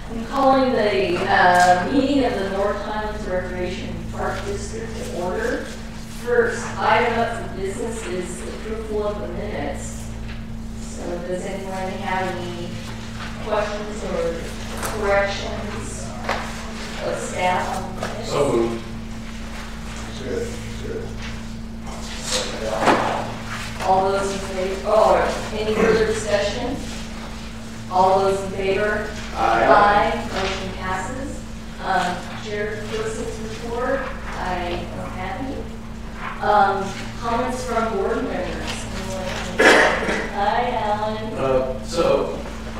I'm calling the meeting of the North Highlands Recreation Park District to order. First item up for business is approval of the minutes. So does anyone have any questions or corrections of staff on the minutes? So moved. Good. All those in favor? Oh, any further discussion? All those in favor? Aye. Motion passes. Chairperson's report. I don't have any. Comments from board members. Hi, Alan.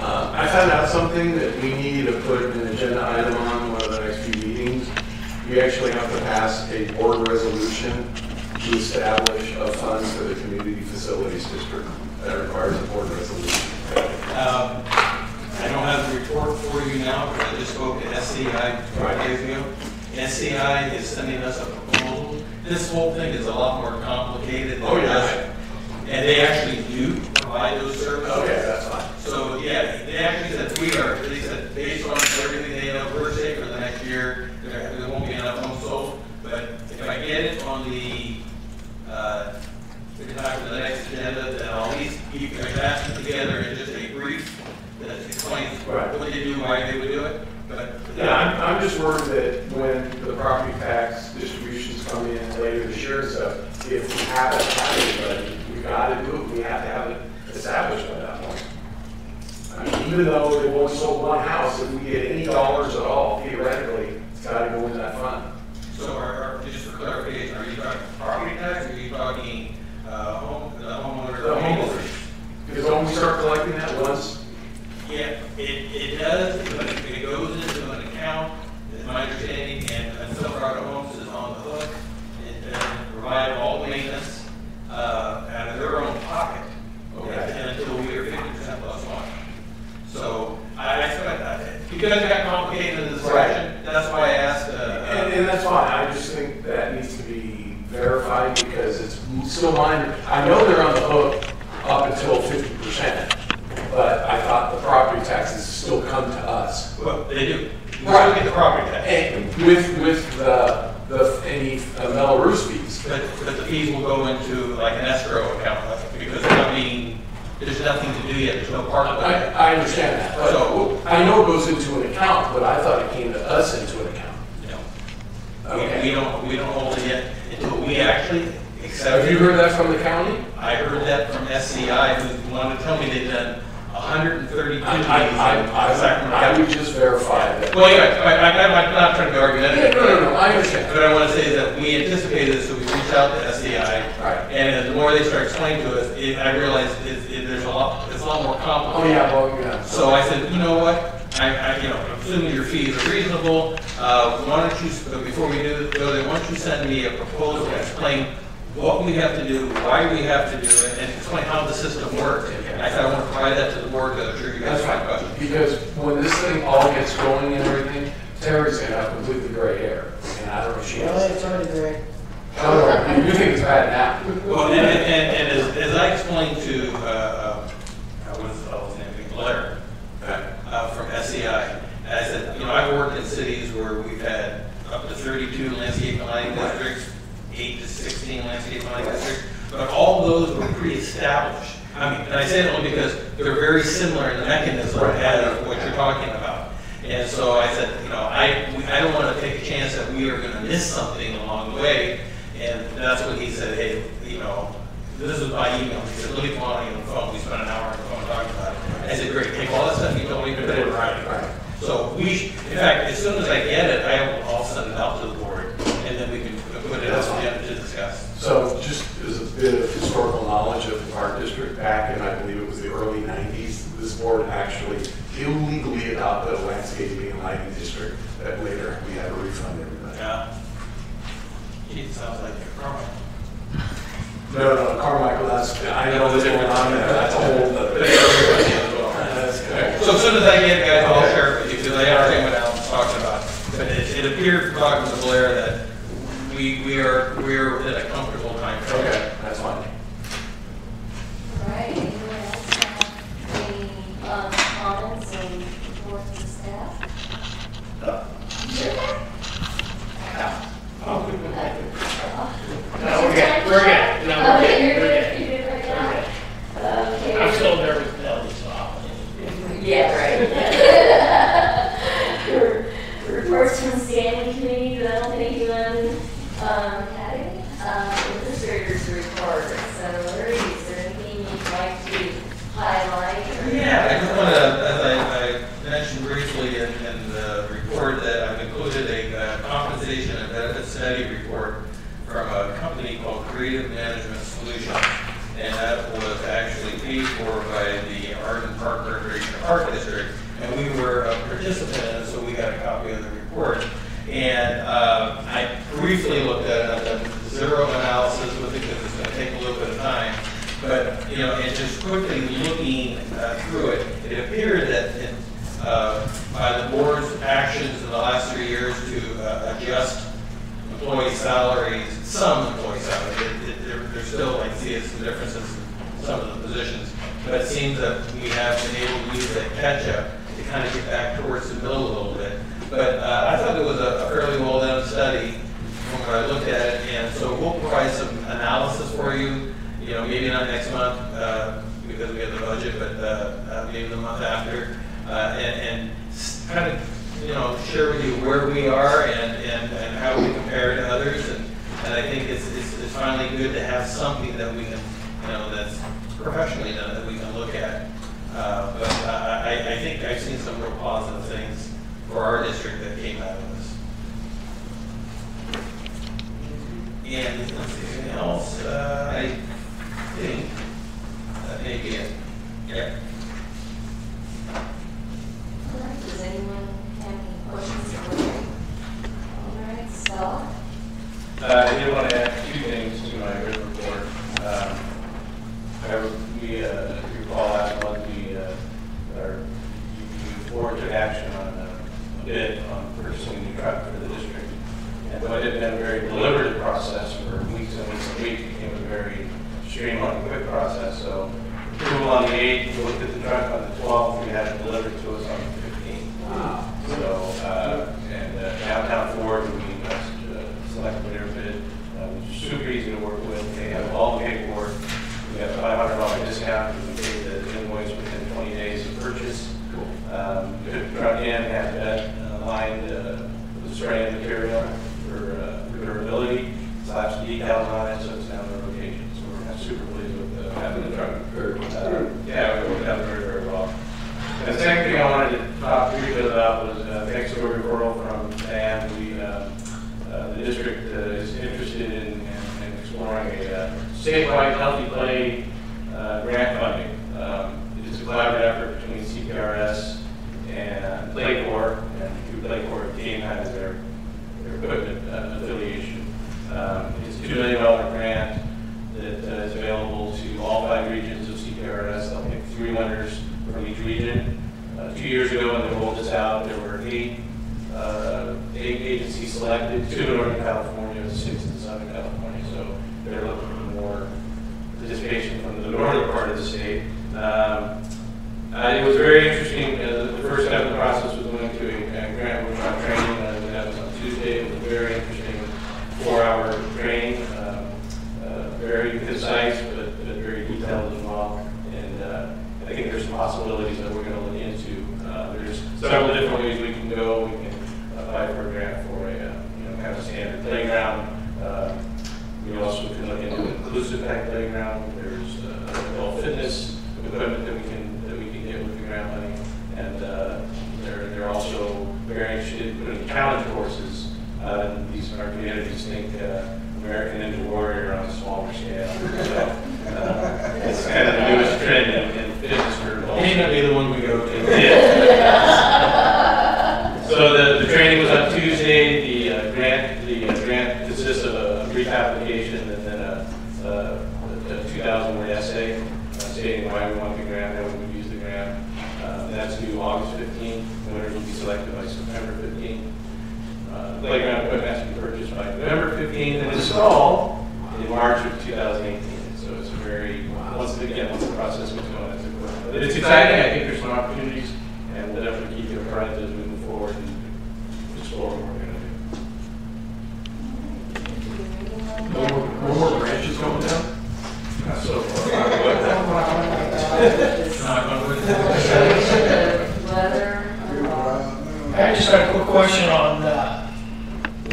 I found out something that we need to put an agenda item on one of the next few meetings. We actually have to pass a board resolution to establish a fund for the Community Facilities District. That requires a board resolution. I don't have the report for you now, but I just spoke to SCI 5 days ago. SCI is sending us a proposal. This whole thing is a lot more complicated than that. And they actually do provide those services. Okay, that's fine. So yeah, they actually said they said based on everything they know per se for the next year, there won't be enough homes sold. But if I get it on the next agenda, then I'll at least keep that together in just a brief that explains what they do, why they would do it. But yeah, I'm just worried that when the property tax distributions come in later this year and stuff, if we haven't had anybody, we got to do it. We have to have it established by that point. I mean, even though they've only sold one house, if we get any dollars at all, theoretically, it's got to go in that fund. So, just for clarification, are you talking property tax, or are you talking homeowner? The homeowners. Because when we start collecting that once. Yeah, it does, but it goes into an account, is my understanding, and Silverado Homes is on the hook and provide all the maintenance out of their own pocket. Okay. And until we are 50% plus one. So I expect that because it got complicated in this section, that's why I asked. And that's fine. I just think that needs to be verified because it's still minor. I know they're on the hook up until 50%. But I thought the property taxes still come to us. Well, they do. You still get the property tax. And with any Melrose fees. But the fees will go into like an escrow account because there's nothing to do yet. There's no part of it. I understand that. But so I know it goes into an account, but I thought it came to us into an account. No. Okay. We don't hold it yet until we actually accept it. Have you heard that from the county? I heard that from SCI, who wanted to tell me they've done 132 I would just verify that. Well, yeah, I'm not trying to argue that. No, I understand. But I want to say that we anticipated this, so we reached out to SCI. Right. And the more they start explaining to us, I realized it's a lot more complicated. Oh, yeah, well, yeah. So I said, you know what? I'm assuming your fees are reasonable. Why don't you, before we go there, why don't you send me a proposal to explain what we have to do, why we have to do it, and explain how the system works. And I thought I want to provide that to the board because I'm sure you guys have questions. Because when this thing all gets going and everything, Terry's going to have completely gray hair. And I don't know if she has. It's already gray. Oh, you think it's bad now? Well, and as I explained to, what is the fellow's name? Blair from SCI, I said, I've worked in cities where we've had up to 32 landscape planning districts, 8 to 16 landscape planning districts, but all those were pre-established. And I say it only because they're very similar in the mechanism as what you're talking about. And so I said, I don't want to take a chance that we are going to miss something along the way. And that's when he said, hey, this is my email. He said, let me call on the phone. We spent an hour on the phone talking about it. I said, great, take all that stuff you told me, put it in writing. So in fact, as soon as I get it, I'll send it out to the board, and then we can put it on the agenda to discuss. So just as a bit of historical knowledge of the park district, back in, I believe it was the early 90s, this board actually illegally adopted a landscaping and lighting district that later we had to refund everybody. Yeah. It sounds like you're wrong. No, Carmichael, I know what's going on there. That's a whole other thing. So as soon as I get it, guys, I'll share it with you because I understand what Alan's talking about. But it appeared from talking to Blair that we're in a comfortable time frame. Okay, that's fine. All right, anyone else have any comments and reports to staff? We're good. No, we're Okay, good. you're We're good, good. you're good right now? I'm Okay. still nervous to tell this off. Yeah, right. Reports from standing committee, development, Academy, administrators report. So Larry, is there anything you'd like to highlight? Yeah, I just want to, as I mentioned briefly in the report, that I've included a compensation and benefit study report from a company called Creative Management Solutions. And that was actually paid for by the Arden Park Recreation Park District. And we were a participant in it, so we got a copy of the report. And I briefly looked at it. I've done zero analysis with it because it's going to take a little bit of time. But, you know, and just quickly looking through it, it appeared that by the board's actions in the last 3 years to adjust employee salaries, some employee salaries, there's still, I see some differences in some of the positions, but it seems that we have been able to use that catch-up to kind of get back towards the middle a little bit. But I thought it was a fairly well-done study from when I looked at it, and so we'll provide some analysis for you. You know, maybe not next month because we have the budget, but maybe the month after, and kind of, you know, share with you where we are and how we compare to others. And I think it's finally good to have something that we can, you know, that's professionally done that we can look at. But I think I've seen some real positive things for our district that came out of this. And let's see, anything else? I think that may be it. Yeah. All right, does anyone have any questions for me? All right, Stella? I did want to add 2 things to my written report. We recall last month we forward took action on a bid on purchasing a new truck for the district. And though it had been a very deliberative process for weeks and weeks and weeks, it became a very streamlined, quick process. So approval on the 8th, we looked at the truck on the 12th, we had it delivered to us on the 15th. Wow. So, downtown Ford, we selected their bid, which is super easy to work with. They have all the paperwork. We got a $500 discount, and we paid the invoice within 20 days of purchase. Took the truck in, had that lined with the spraying material for durability, slapped some decals on it, so it's now in the rotation. So we're super pleased with having the truck. Yeah, we worked out very, very well. And the second thing I wanted to talk briefly about was thanks to a referral from Dan, the district is interested in exploring a statewide healthy play grant funding. It is a collaborative effort between CPRS and Playcorps, and through Playcorps, Game has their equipment affiliation. It's a $2 million grant that is available to all 5 regions of CPRS. They'll pick 3 winners from each region. 2 years ago when they rolled this out, there were 8 agencies selected, 2 in Northern California, 6 in Southern California. So they're looking for more participation from the northern part of the state. It was very interesting. The first step of the process was going to a grant workshop training. That was on Tuesday. It was a very interesting 4-hour training. Very concise, but very detailed as well. And I think there's some possibilities that we're going to look into. There's several different ways we can go. We can apply for a grant for a kind of standard playground. We also can look into an inclusive type playground. There's adult fitness equipment that we can get with the grant money, and they're also very interested in putting challenge courses out in these our communities. Think American Ninja Warrior on a smaller scale. So it's kind of the newest trend in fitness for adults. May not be the one we go to. So the training was on Tuesday. The grant consists of a brief application and then a 2,000-word essay stating why we want the grant, why we would use the grant. That's due August 15th. Winners will be selected by September 15th. Playground equipment has to be purchased by November 15th and installed in March of 2018. So it's a very, once the process gets going, it's a quick. But it's exciting. I think there's some opportunities, and we'll definitely keep you apprised as we move forward and explore what we're going to do. No more branches just got a quick question on the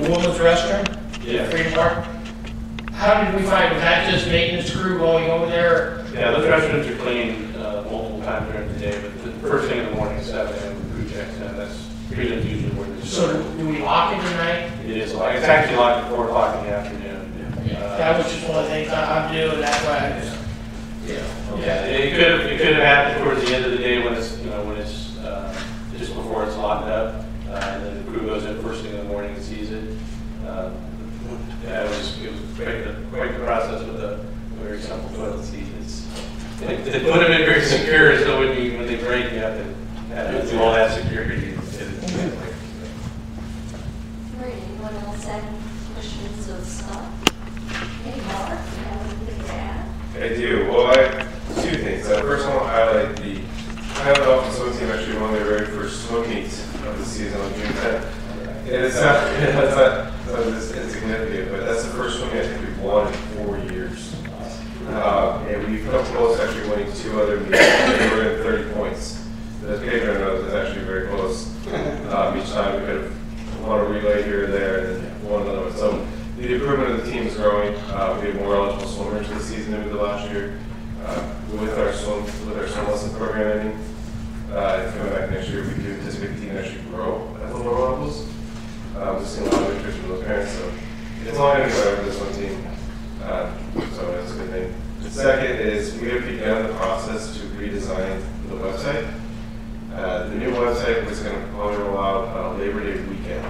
women's restroom. Yeah. Freedom Park. How did we find, was that just maintenance crew going over there? Yeah, those restrooms are cleaned multiple times during the day, but the first thing in the morning, 7 a.m., the crew checks in. That's pretty much usually where there's. So do we lock it tonight? It is locked. It's actually locked at 4 o'clock in the afternoon. That was just one of the things I'm doing, that's why I just, Yeah, it could have happened towards the end of the day when it's, when it's just before it's locked up, and then the crew goes in first thing in the morning and sees it. Yeah, it was quite the process with a very simple toilet seat. They put them in very secure, so when they break, you have to do all that security. All right, anyone else have any questions of Scott? Hey, Mark, you have anything to add? I do. Well, I have 2 things. First, I want to highlight the Highlands Office swim team actually won their very first swim meet of the season on June 10th. And it's not this insignificant, but that's the first swim meet I think we've won in 4 years. And we've come close to actually winning 2 other meets. We were in 30 points. As Pedro knows, it's actually very close. Each time we could have won a relay here or there and then won another one. So the improvement of the team is growing. We have more eligible swimmers this season than we did last year. With our swim lesson program ending, coming back next year, we do anticipate the team actually grow at the lower levels. We've seen a lot of interest from those parents, so it's only going to go over this one team. So that's a good thing. The second is we have begun the process to redesign the website. The new website was going to probably roll out Labor Day weekend.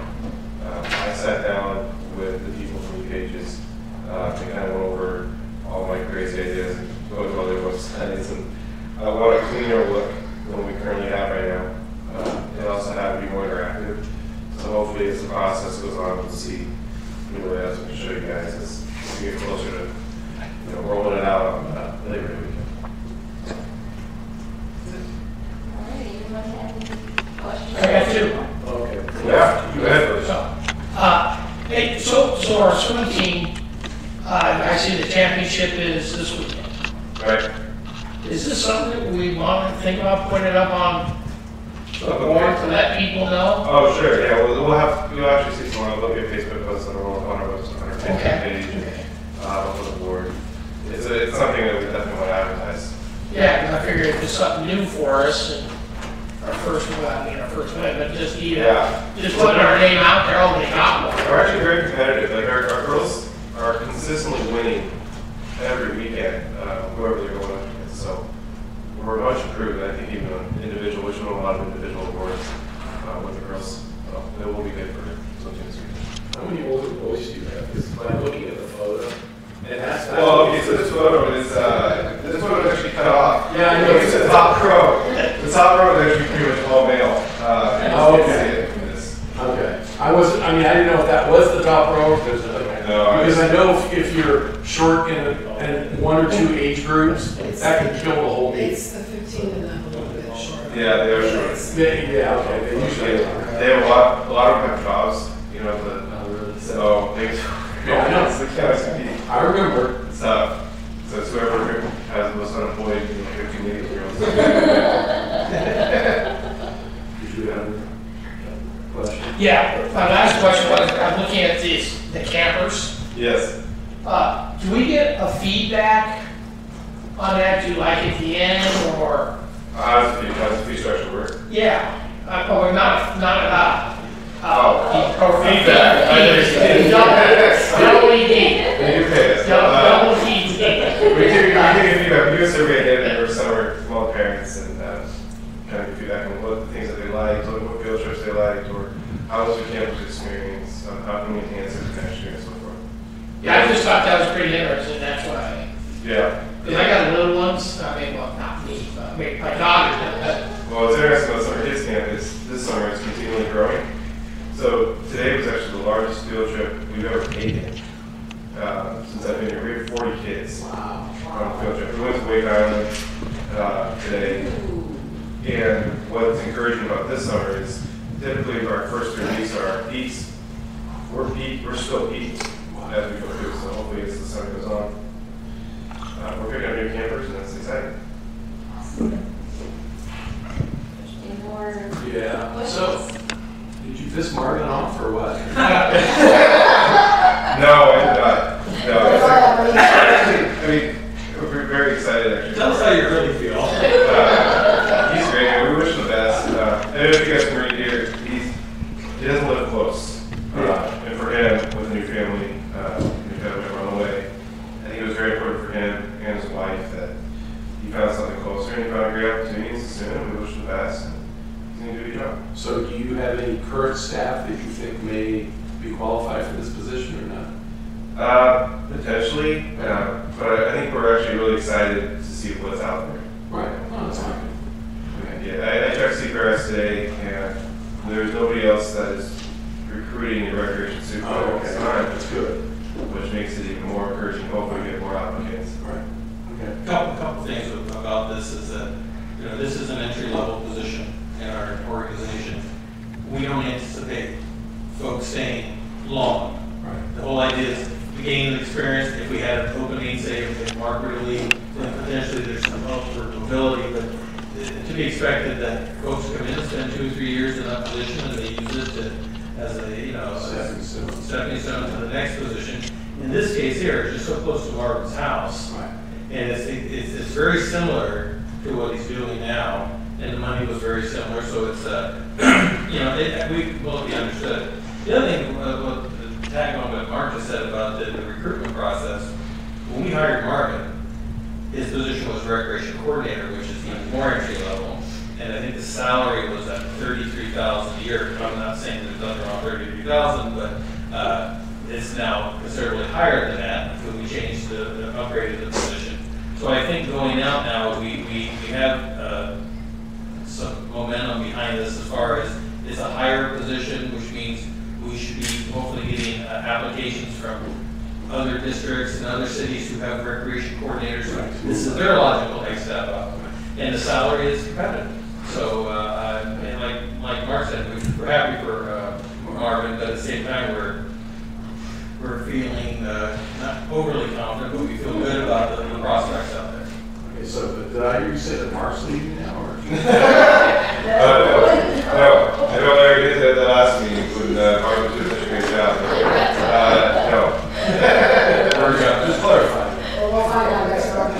I sat down with the people from the pages and kind of went over all my crazy ideas and go to other websites. And I want a cleaner look than we currently have right now. And also have it be more interactive. So hopefully as the process goes on, we'll see new layouts we can show you guys as we get closer to rolling it out on Labor Day weekend. All right, anyone have any questions? I got 2. Okay. Yeah, you go ahead first. Hey, so our swim team, I see the championship is this weekend. Right. Is this something that we want to think about putting it up on the board to let people know? Oh, sure. Yeah, you'll actually see tomorrow. There'll be a Facebook post on our website, on our Facebook page, on the board. It's something that we definitely want to advertise. Yeah, because I figured it's something new for us and our first win, but just just putting our name out there, oh, they got one. We're actually very competitive. Like our girls are consistently winning every weekend, whoever they're going up against. So we're much improved. I think even on individual, which we won a lot of individual awards with the girls. So it will be good for something this weekend. How many older boys do you have? Because by looking at the photo, and that's Well, okay, so this photo is actually cut off. Yeah, I know. It's the top row. The top row is actually pretty much all male. Oh, okay. Okay. I didn't know if that was the top row. Because I know if you're short in 1 or 2 age groups, that can kill the whole meet. It's the 15 and up a little bit short. Yeah, they are short. Yeah, okay. They usually They have a lot of them have jobs, so they Yeah, I know. it's the chaos compete. I remember. So it's whoever has the most unemployed, 15 years. Did you have a question? Yeah, my last question was, I'm looking at the campers. Yes. Do we get a feedback on that? Do you like at the end or? How does the fee structure work? Yeah, or not Feedback. double ED. They do pay us. Double ED. We do get feedback. We do a survey at the end of summer from all the parents and kind of give feedback on what things that they liked, what field trips they liked, or how was their campus experience, how can we enhance their connection and so forth. Yeah, I just thought that was pretty interesting, that's why. Yeah. Because I got little ones, not me, but my daughter does. Well, what's interesting about Summer Kids Camp is this summer it's continually growing. So today was actually the largest field trip we've ever taken since I've been here. We had 40 kids on a field trip. We went to Wake Island today. And what's encouraging about this summer is typically our first 3 weeks are our peaks. We're still peaks as we go through, so hopefully as the summer goes on. We're picking up new campers and that's exciting. Any more Yeah. questions? So, soon. We wish him the best and continue to do your job. So do you have any current staff that you think may be qualified for this position or not? Potentially, but I think we're actually really excited to see what's out there. Right. Oh, that's fine. Okay. Yeah, I checked CPRS today, and there's nobody else that is recruiting a recreation Oh, supervisor at okay. this All right. time, That's good. which makes it even more encouraging. Hopefully, we get more applicants. Right. Okay. Couple things about this is that, you know, this is an entry-level position in our organization. We don't anticipate folks staying long. Right. The whole idea is to gain experience. If we had an opening, say, if Mark were to leave, then potentially there's some upward mobility, but to be expected that folks come in and spend 2 or 3 years in that position and they use it to, as a, you know, stepping stone to the next position. In this case here, it's just so close to Marvin's house. Right. And it's very similar to what he's doing now, and the money was very similar, so it's, you know, we will be understood. The other thing, what tag on what Mark just said about the recruitment process, when we hired Marvin, his position was recreation coordinator, which is even more entry level, and I think the salary was at $33,000 a year. I'm not saying there's nothing wrong with $33,000, but it's now considerably higher than that until we changed the upgraded the position. So I think going out now, we have some momentum behind us as far as it's a higher position, which means we should be hopefully getting applications from other districts and other cities who have recreation coordinators. This is their logical next step up, and the salary is competitive. So, and like Mark said, we're happy for Marvin, but at the same time, we're feeling not overly confident, but we feel good about the prospects out there. Okay, so did I hear you say that Mark's leaving now, or? No, I know Larry did at the last meeting when Mark was doing such a great job. No. Just clarify. Well, we'll find out next month.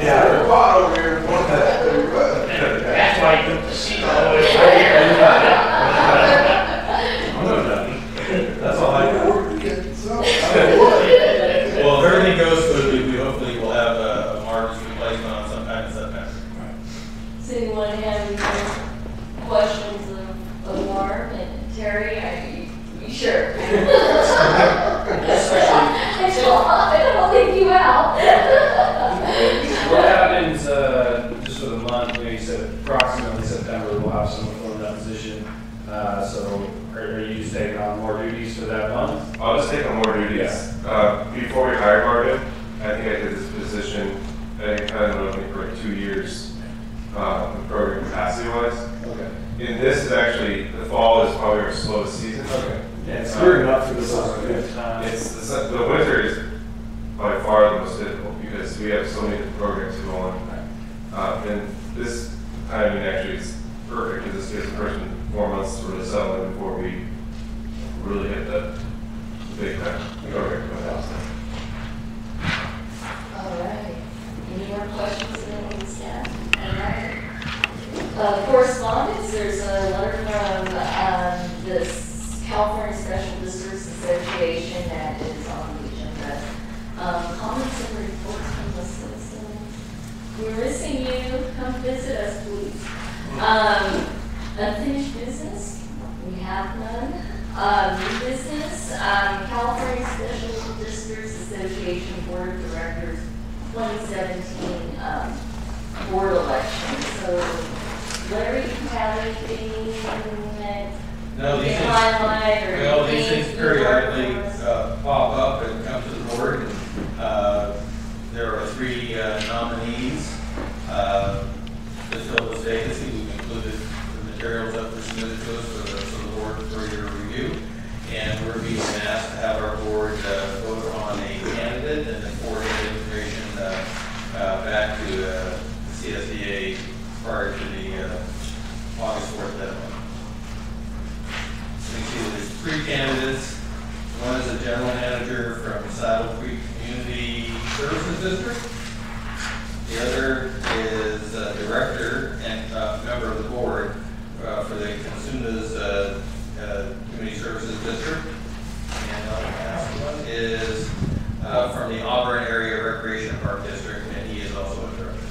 Yeah, the pot over here. That's why you took the seat all the way over here. I'm not done. That's all I got. Well, if everything goes smoothly, we hopefully will have a Mark's replacement on sometime in September. Does anyone have any questions of Mark and Terry? You sure? I don't want to leave you out. What happens, just for the month, when you said approximately September, we'll have someone fill that position. So are you just taking on more duties for that month? I'll just take on more duties. Before we hired Marvin, I think I did this position, I kind of looking for like 2 years, program capacity wise. Okay. And this is actually, the fall is probably our slowest season. Okay. Yeah, it's clearing up for the summer. It's the winter is by far the most difficult because we have so many different programs to go on. And this timing actually is perfect because this gives the person 4 months to really settle in before we really hit the big time program coming out. All right. Any more questions in the staff? All right. Correspondence, there's a letter from this California Special Districts Association that is on the agenda. Comments and reports from the citizens. We're missing you. Come visit us, please. Unfinished business, we have none. New business, California Special Districts Association Board of Directors 2017 board election. So, Larry, do you have anything that No, you these can things, highlight or well, these anything things you work periodically for? pop up and come to the board. And, there are 3 nominees to fill this vacancy. We've included the materials that were submitted to us for the board for your review. And we're being asked to have our board vote on a candidate and then forward the information back to the CSDA prior to the August 4th deadline. So you see there's 3 candidates. One is a general manager from Saddle Creek Community Services District. The other is a director and member of the board for the Consunas Community Services District. And the last one is from the Auburn Area Recreation Park District, and he is also a director.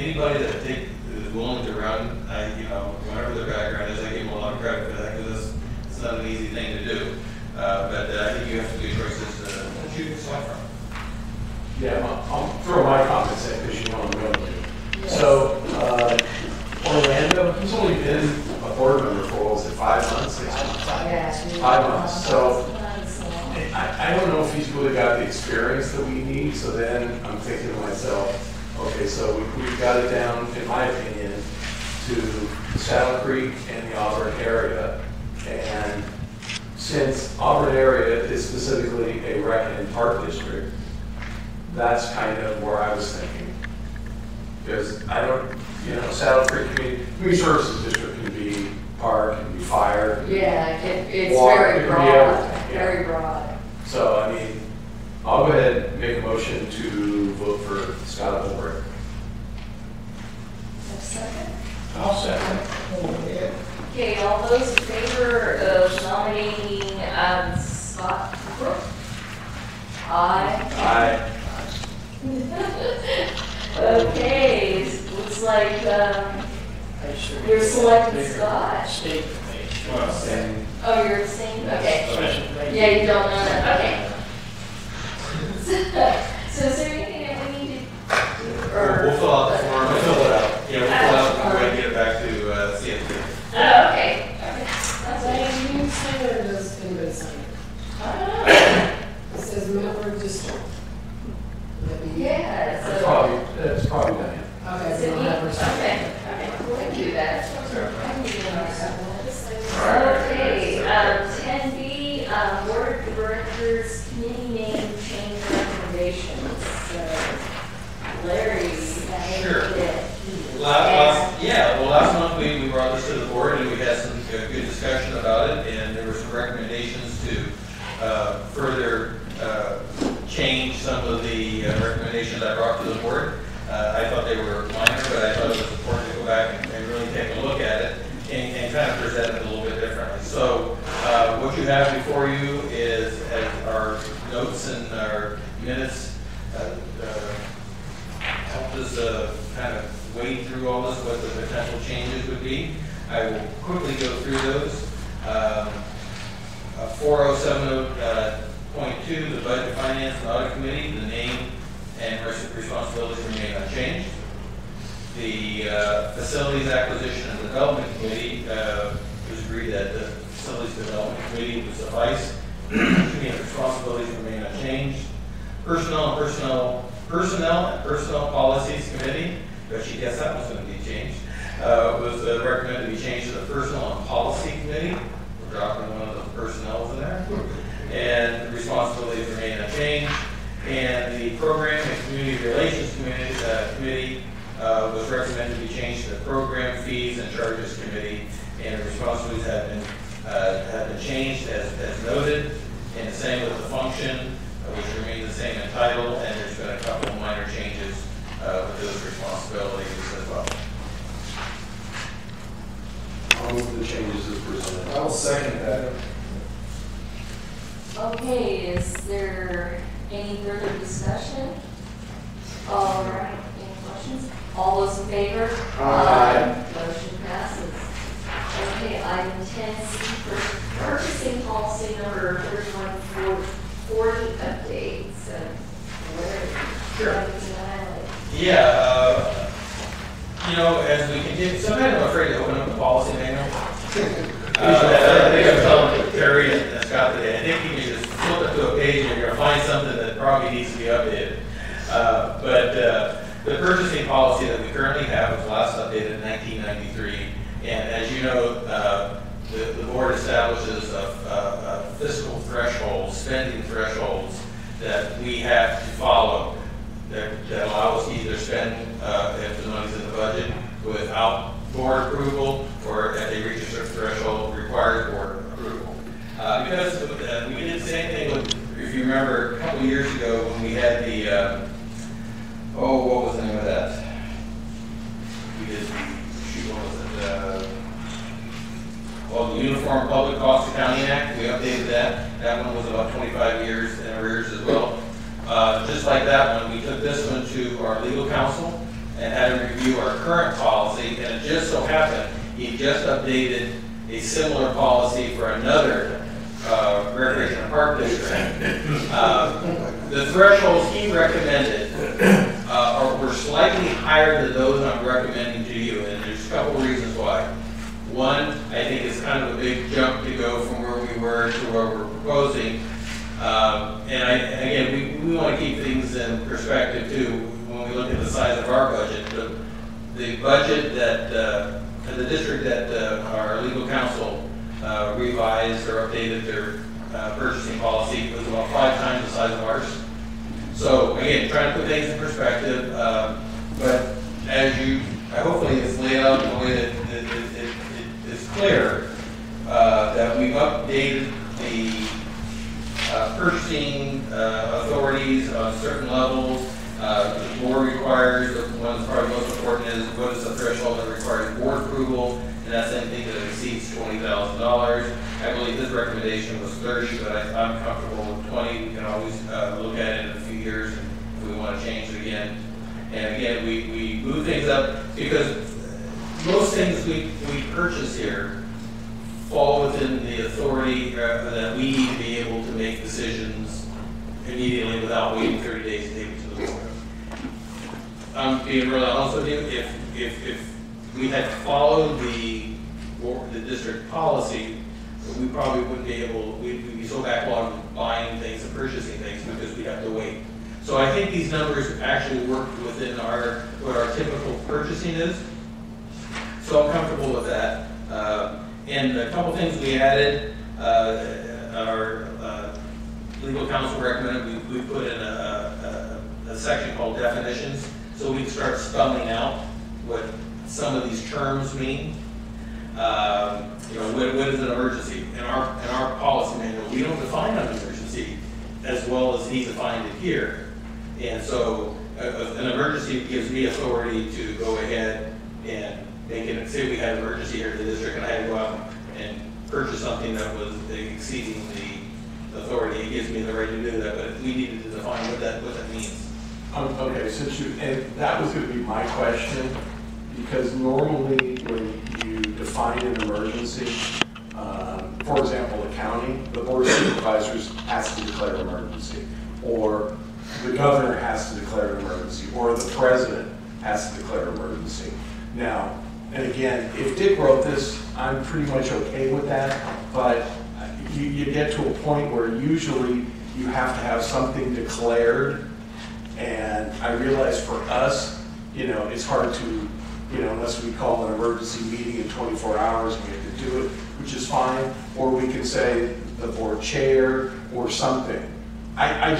anybody that is willing to run, whatever their background is, I give them a lot of credit for that, because it's not an easy thing to do. But I think you have to do choices that you can select from. Yeah, I'll throw my comments in because you know I'm going to. So, Orlando, he's only been a board member for, what was it, 5 months, 6 months? Yeah. 5 months, so I don't know if he's really got the experience that we need, so then I'm thinking to myself, okay, so we've got it down, in my opinion, to Saddle Creek and the Auburn area, and since Auburn area is specifically a rec and park district, that's kind of where I was thinking. Because I don't, Saddle Creek Community Services District can be park, can be fire. Yeah, it's water, very it can be broad, everything, yeah. very broad. So, I mean, I'll go ahead and make a motion to vote for Scott Holbrook. A second? I'll second. Okay, all those in favor of nominating Scott Brook? Aye. Aye. Okay, looks like you're selecting Scott. State information. Oh, you're abstaining? Okay. Special place. Yeah, you don't know that, okay. So is there anything that we need to do? We'll fill out the form. I'll fill it out. Yeah, we'll fill out and go ahead and get it back to CFP. Oh, okay. That's Diane, do you sign it or does anybody sign it? I don't know. It says member district. Would that be- Yeah, That's so. probably done. Okay, Is so it I'll me? have her sign it. Okay, we can do that. I can do that. Alright. Okay, 10B, Board of Directors Committee name change recommendations. So, Larry, Sure. Yeah. Last month we brought this to the board and we had some good discussion about it, and there were some recommendations to further change some of the recommendations I brought to the board. I thought they were minor, but I thought it was important to go back and really take a look at it and kind of present it a little bit differently. So what you have before you is our notes and our minutes helped us kind of wade through all this, what the potential changes would be. I will quickly go through those. 4070.2, the Budget, Finance, and Audit Committee, the name and responsibilities remain unchanged. The Facilities Acquisition and Development Committee, it was agreed that the Facilities Development Committee would suffice. Responsibilities remain unchanged. Personnel and Personnel Policies Committee, but you guess that was going to be changed, was recommended to be changed to the Personnel and Policy Committee. We're dropping one of the personnel in there. And the responsibilities remain unchanged. And the Program and Community Relations Committee was recommended to be changed to the Program Fees and Charges Committee. And the responsibilities have been changed as noted. And the same with the function, which remains the same in title, and there's been a couple of minor changes with those responsibilities as well. I'll move the changes as presented. I will second that. Okay, is there any further discussion? All right, any questions? All those in favor? Aye. Motion passes. Okay, item 10C, for purchasing policy number 3140 updates. Yeah, as we continue, sometimes I'm afraid to open up the policy manual. I think I'm telling Terry and Scott today, I think you can just flip it to a page and you're going to find something that probably needs to be updated. But the purchasing policy that we currently have was last updated in 1993. And as you know, the board establishes a fiscal threshold, spending thresholds that we have to follow that allow us to either spend, if the money's in the budget, without board approval, or if they reach a certain threshold, requires board approval. Because we did the same thing with, if you remember, a couple of years ago when we had the, what was the name of that? We did what was it? The Uniform Public Cost Accounting Act, we updated that. That one was about 25 years in arrears as well. Just like that one, we took this one to our legal counsel, and had him review our current policy, and it just so happened, he just updated a similar policy for another recreation and park district. The thresholds he recommended were slightly higher than those I'm recommending to you, and there's a couple reasons why. One, I think it's kind of a big jump to go from where we were to where we're proposing. Again, we want to keep things in perspective too. When we look at the size of our budget, the budget that the district that our legal counsel revised or updated their purchasing policy was about 5 times the size of ours. So again, trying to put things in perspective, but as you, hopefully it's laid out in a way that it is clear that we've updated the purchasing authorities on certain levels. The board requires, the one that's probably most important is what is the threshold that requires board approval, and that's anything that exceeds $20,000. I believe his recommendation was 30, but I'm comfortable with 20. We can always look at it in a few years if we want to change it again. And again, we move things up because most things we purchase here fall within the authority that we need to be able to make decisions immediately without waiting 30 days to take it to the board. I'm being really honest with you, if we had followed the district policy, we probably wouldn't be able, we'd be so backlogged with buying things and purchasing things because we'd have to wait. So I think these numbers actually work within what our typical purchasing is. So I'm comfortable with that. And a couple things we added, our legal counsel recommended we put in a section called definitions, so we can start spelling out what some of these terms mean. What is an emergency? In our policy manual, we don't define an emergency as well as he defined it here. And so an emergency gives me authority to go ahead and make it, say we had an emergency here in the district and I had to go out and purchase something that was exceeding the authority. It gives me the right to do that, but we needed to define what that means. Okay, and that was going to be my question, because normally when you define an emergency, for example, the county, the board of supervisors has to declare an emergency, or the governor has to declare an emergency, or the president has to declare an emergency. Now, and again, if Dick wrote this, I'm pretty much okay with that, but you get to a point where usually you have to have something declared, and I realize for us, it's hard to, unless we call an emergency meeting in 24 hours, we have to do it, which is fine, or we can say the board chair or something. To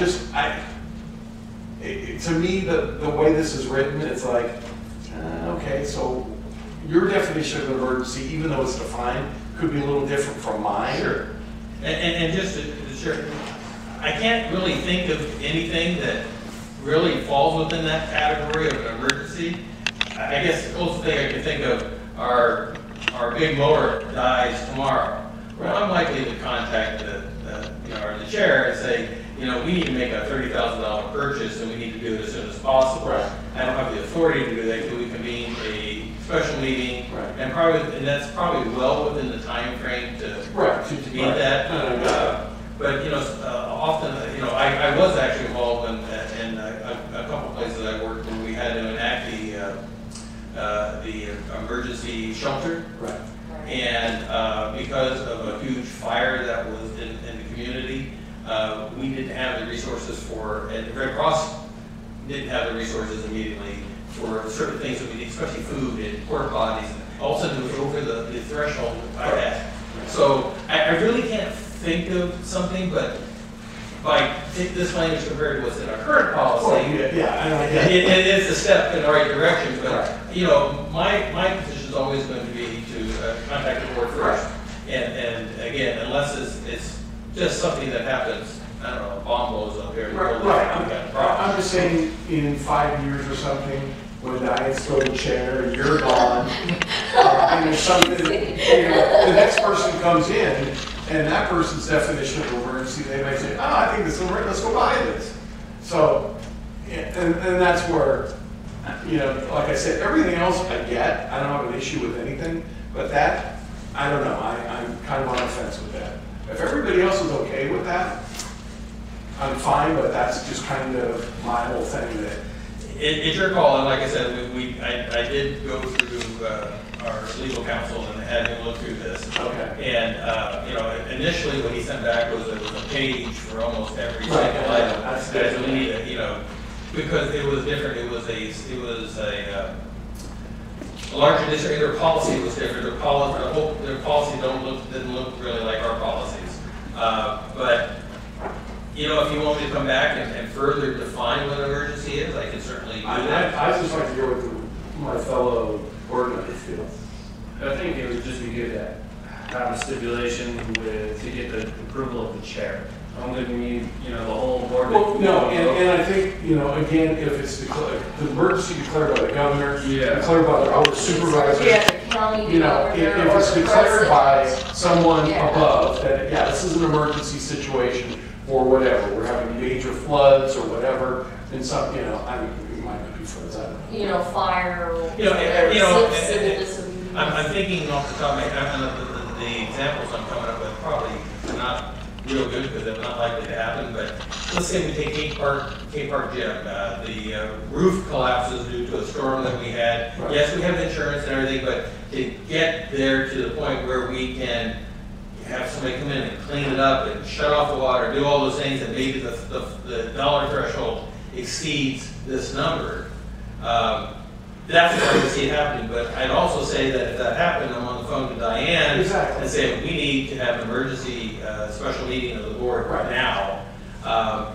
me, the way this is written, it's like, okay, so your definition of an emergency, even though it's defined, could be a little different from mine. Sure. And just to sure, I can't really think of anything that really falls within that category of an emergency. I guess the closest thing I can think of are our big mower dies tomorrow. Well, I'm likely to contact the chair and say, we need to make a $30,000 purchase and we need to do it as soon as possible. Right. I don't have the authority to do that until we convene a special meeting, right. and that's probably well within the time frame to meet that. But often, I was actually involved in a couple places I worked where we had to enact the emergency shelter. Right. And because of a huge fire that was in the community, we didn't have the resources and Red Cross didn't have the resources immediately for certain things that we need, especially food and porta potties. And all of a sudden, it was over the threshold I had. So I really can't think of something, but by this language compared to what's in our current policy, it is a step in the right direction. But my position is always going to be to contact the board first. And again, unless it's just something that happens, I don't know, a bomb blows up here. I'm just saying, in 5 years or something, when Diane's still in the chair and you're gone, and there's something, the next person comes in, and that person's definition of emergency, they may say, I think this is emergency, let's go buy this. So, and that's where, You know, like I said, everything else I get, I don't have an issue with anything, but that, I don't know, I'm kind of on the fence with that. If everybody else is okay with that, I'm fine, but that's just kind of my whole thing that. It's your call, and like I said, I did go through our legal counsel and had him look through this. Okay. And, you know, initially what he sent back was there was a page for almost every Right, single yeah, item. that's Guys, good. we need a, you know, because it was different, it was a larger district, their policy was different, their policy didn't look really like our policies. But, you know, if you want me to come back and further define what an emergency is, I can certainly do that. I just like to hear what my fellow board members feel. I think it would just be good to have a stipulation to get the approval of the chair. I don't think we need, you know, the whole board. Well, no, and I think, you know, again, if it's declared, the emergency declared by the governor, Yeah. declared by the board supervisor, Yeah, the county you know, governor if or it's the declared by president. someone Yeah. above, that, yeah, this is an emergency situation or whatever, we're having major floods or whatever, and some, you know, I mean, it might not be floods, I don't know. You know, fire, or You know, civil disobedience. I'm thinking off the top of my head, the examples I'm coming up with probably not real good because they're not likely to happen, but let's say we take Cape Park Gym. The roof collapses due to a storm that we had. Right. Yes, we have insurance and everything, but to get there to the point where we can have somebody come in and clean it up and shut off the water, do all those things, and maybe the dollar threshold exceeds this number. That's where I can see it happening, but I'd also say that if that happened, I'm on the phone to Diane Exactly. and say, we need to have an emergency special meeting of the board Right. now.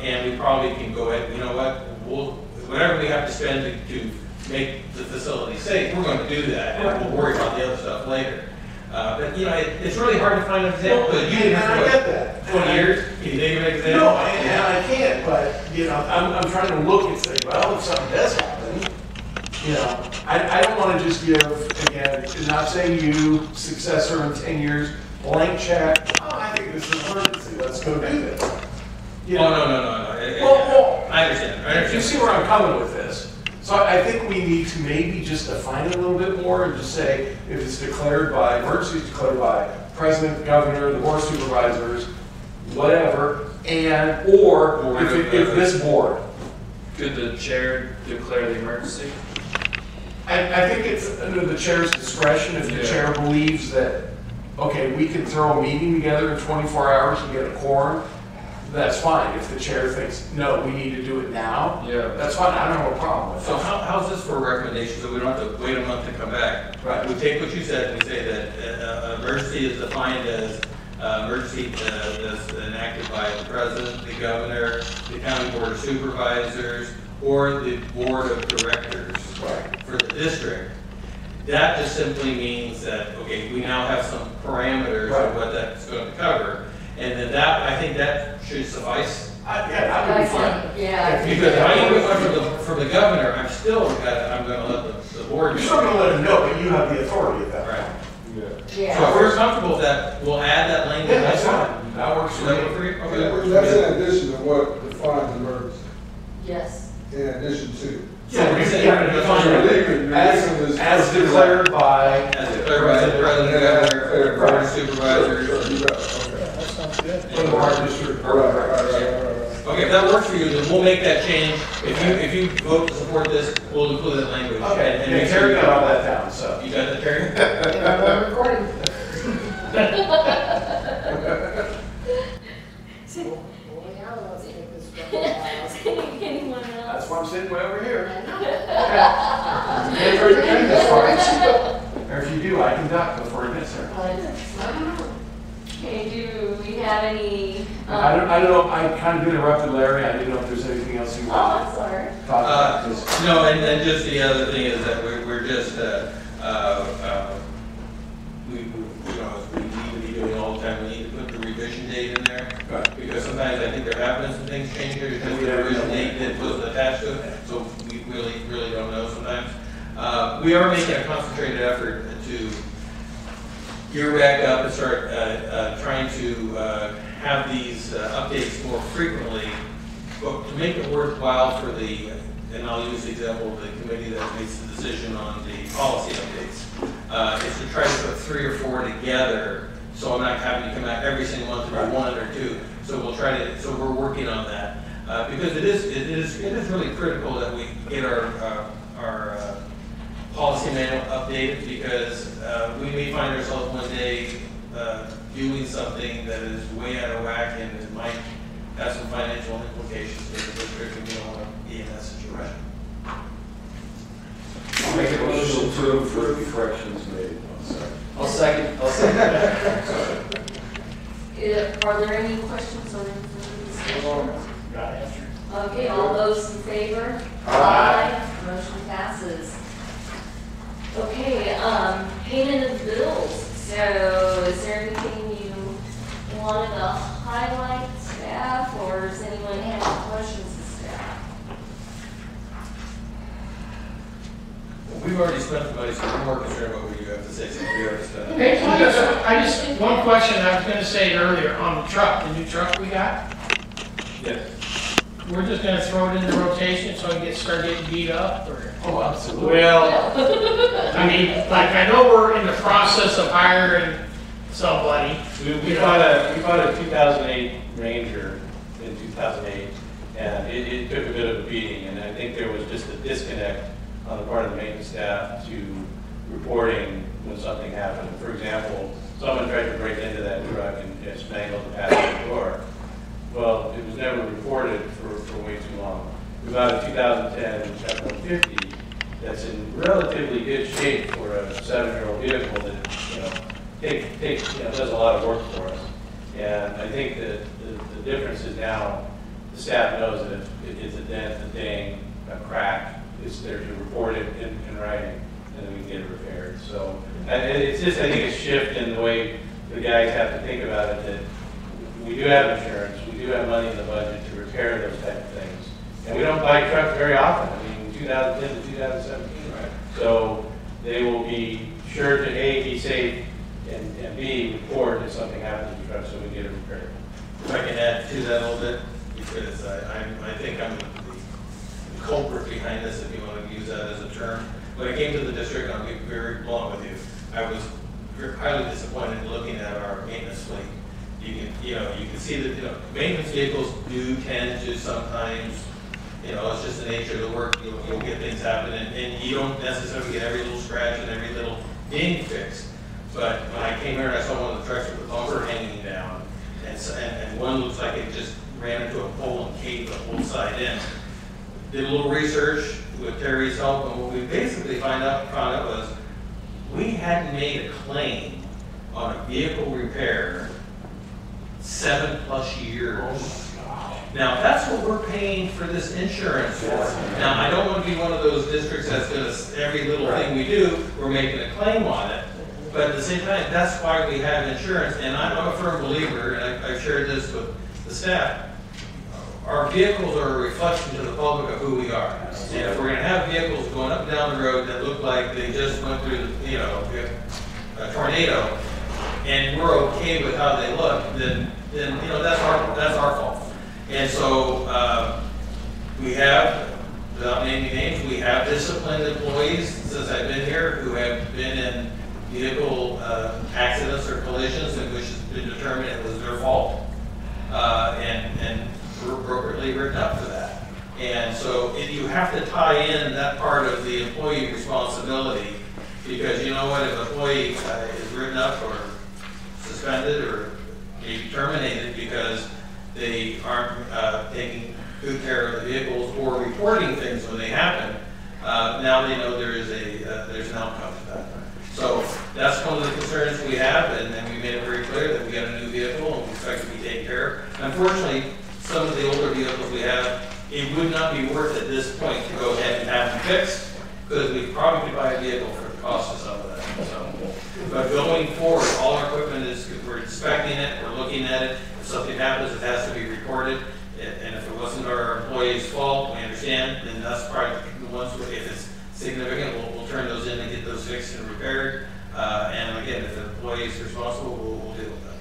And we probably can go ahead, you know what, whatever we have to spend to make the facility safe, we're gonna do that, and we'll worry about the other stuff later. But, you know, it's really hard to find an example, but you And have, I get that. 20 years, can you think of an example? No, and I can't, but, you know, I'm trying to look and say, well, if something does happen, you know, I don't want to just give, again, not saying you, successor in 10 years, blank check, oh, I think this is an emergency, let's go do this. You Oh, know? no. Well, I understand. You see where I'm coming with this? So I think we need to maybe just define it a little bit more and just say, if it's declared by, emergency is declared by president, governor, the board of supervisors, whatever, and, or if this board. Could the chair declare the emergency? I think it's under the chair's discretion, if the Yeah. chair believes that, okay, we can throw a meeting together in 24 hours and get a quorum, that's fine. If the chair thinks, no, we need to do it now, Yeah. that's fine, I don't have a problem with So that. how's this for a recommendation, so we don't have to wait a month to come back? Right. We take what you said and we say that emergency is defined as emergency that's enacted by the president, the governor, the county board of supervisors, or the board of directors Right. for the district. That just simply means that, okay, we now have some parameters Right. of what that's going to cover, and then that, I think that should suffice. Yeah, that would be fine. Yeah. Because if I get one from the governor, I'm gonna let the board. You're still gonna let them know, but you have the authority at that Right. point. Yeah. So if we're comfortable with that, we'll add that language. Yeah, that's fine, that works Does for that work me. for you? Okay. That's in addition to what defines emergency, Yes. in addition to. Yeah, we say- yeah, define it as declared by. As declared by the president, governor, board of supervisors. That sounds good. For the Park District. Okay, if that works for you, then we'll make that change. If you vote to support this, we'll include that language. Okay, And yeah, make Terry sure got all that down, so. you got that, Terry? And I'm on recording. Boy, now let's take this from the house. Anyone else? That's why I'm sitting way over here. I know. Can't hurt your hand this far. Or if you do, I can duck before it hits her. I don't know. Okay, do we have any? I don't know, I kind of interrupted Larry, I didn't know if there's anything else you Oh, wanted I'm sorry. to talk about. Just- No, and just the other thing is that we're just, we need to be doing all the time, we need to put the revision date in there. Right. Because sometimes I think there have been some things changed here, just the revision date that was attached to it, so we really don't know sometimes. We are making a concentrated effort to gear back up and start trying to have these updates more frequently, but to make it worthwhile for the and I'll use the example of the committee that makes the decision on the policy updates, is to try to put 3 or 4 together, so I'm not having to come out every single month to do 1 or 2. So we'll try to, so we're working on that, because it is really critical that we get our policy manual updated, because we may find ourselves one day doing something that is way out of whack, and it might have some financial implications to the district, and we don't want to be in that situation. I'll make a motion to approve corrections made. I'll second that. Are there any questions or any further discussion? Got answered. Okay, all those in favor? Aye. Motion passes. Okay, payment of bills. So is there anything you wanted to highlight, staff, or does anyone have any questions of staff? We've already spent the money, so we're more concerned about what you have to say, since we already spent it. Okay, so I just, one question I was gonna say earlier on the truck, the new truck we got, Yes. we're just gonna throw it into rotation so it start getting beat up, or? Oh, absolutely. Well, I mean, like, I know we're in the process of hiring somebody. We bought a 2008 Ranger in 2008, and it took a bit of a beating, and I think there was just a disconnect on the part of the maintenance staff to reporting when something happened. For example, someone tried to break into that truck and just mangled the passenger door. Well, it was never reported for way too long. We bought a 2010 F-150 that's in relatively good shape for a 7-year-old vehicle that does a lot of work for us. And I think that the difference is now the staff knows that if it's a dent, a ding, a crack, it's there to report it in writing, and then we can get it repaired. So it's just, I think, a shift in the way the guys have to think about it, that we do have insurance, we do have money in the budget to repair those type of things. And we don't buy trucks very often. I mean, 2010 to 2017, right? So they will be sure to A, be safe, and B, report if something happens to the truck so we can get it repaired. If I can add to that a little bit, because I think I'm the culprit behind this, if you want to use that as a term. When I came to the district, I'll be very blunt with you, I was highly disappointed looking at our maintenance fleet. You can see that, maintenance vehicles do tend to sometimes, it's just the nature of the work, you'll get things happen, and you don't necessarily get every little scratch and every little ding fixed. But when I came here and I saw one of the trucks with the bumper hanging down, and one looks like it just ran into a pole and caved the whole side in. Did a little research with Terry's help, and what we basically found out was we hadn't made a claim on a vehicle repair 7+ years. Now, that's what we're paying for this insurance for. Now, I don't want to be one of those districts that's going to, every little thing we do, we're making a claim on it. But at the same time, that's why we have insurance, and I'm a firm believer, and I've shared this with the staff. Our vehicles are a reflection to the public of who we are. And if we're going to have vehicles going up and down the road that look like they just went through, a tornado, and we're okay with how they look, then that's our fault. And so we have, without naming names, we have disciplined employees since I've been here who have been in vehicle accidents or collisions in which it's been determined it was their fault, and were appropriately written up for that. And so you have to tie in that part of the employee responsibility, because you know what, if an employee is written up or suspended or maybe terminated because they aren't taking good care of the vehicles or reporting things when they happen, now they know there's an outcome to that. So that's one of the concerns we have, and we made it very clear that we got a new vehicle and we expect to be taken care of. Unfortunately, some of the older vehicles we have, it would not be worth at this point to go ahead and have them fixed, because we probably could buy a vehicle for the cost of some of that. So, but going forward, all our equipment we're inspecting it, we're looking at it. If something happens, it has to be reported. And if it wasn't our employee's fault, we understand, then that's probably the ones where, if it's significant, we'll turn those in and get those fixed and repaired. And again, if the employee is responsible, we'll deal with that.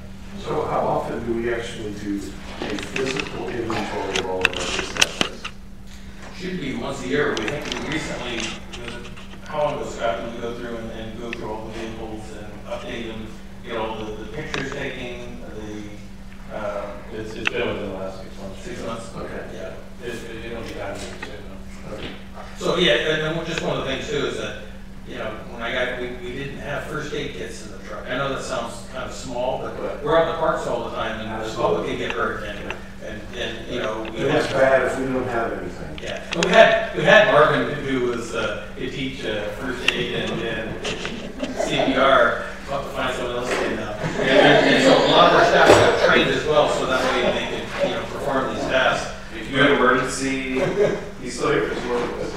So how often do we actually do a physical inventory of all of our dispatches? should be once a year. We think we recently, how long ago, Scott, did we go through and go through all the vehicles and update them, get all the pictures taken, It's been within the last 6 months. 6 months? Okay. Yeah. It'll be done soon. Okay. So, yeah, and then just one of the things too is that, you know, when we didn't have first aid kits in the truck. I know that sounds kind of small, but we're out in the parks all the time and the public can get hurt and, you know. we It's have- bad if we don't have anything. Yeah, but we had Marvin who was, he teach first aid and CPR, but to find someone else to do now. And so a lot of our staff got trained as well, so that way they could, you know, perform these tasks. If you had an emergency, he's still here for 2 months.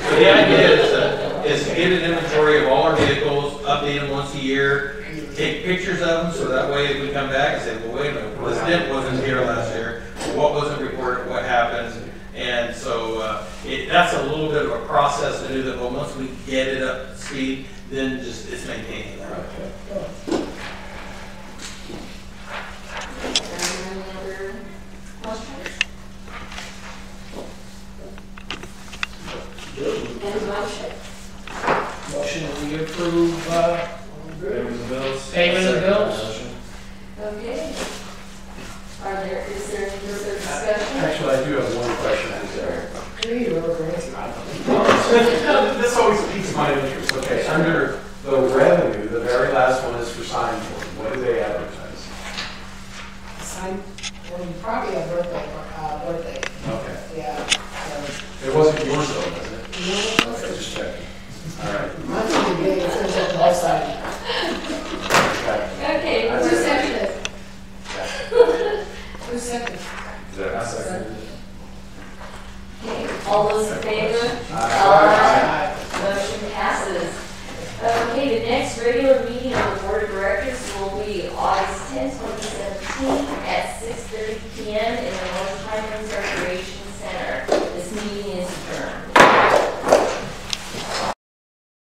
So the idea is to get an inventory of all our vehicles, update them once a year, take pictures of them, so that way if we come back and say, well, wait a minute, this dent wasn't here last year, what wasn't reported, what happened? And so that's a little bit of a process to do that, but once we get it up to speed, then just it's maintaining that. Any other questions? Any motion? Motion that we approve, Payment of bills. Payment of bills. Motion. Okay. Is there any further discussion? Actually, I do have one question. Read or answer. This always piques my interest. Okay, under the revenue, the very last one is for sign board. What do they advertise? Sign, well, you probably have birthday, Okay. yeah. So, It wasn't yours though, was it? you know, Okay, just checking. All right. mine's a big day, it says at the whole side. Okay. Okay, Who who's seconded it? Who seconded? I second. Okay, all those in favor? Aye. Motion passes. Okay, the next regular meeting of the Board of Directors will be August 10, 2017 at 6:30 p.m. in the North Highlands Recreation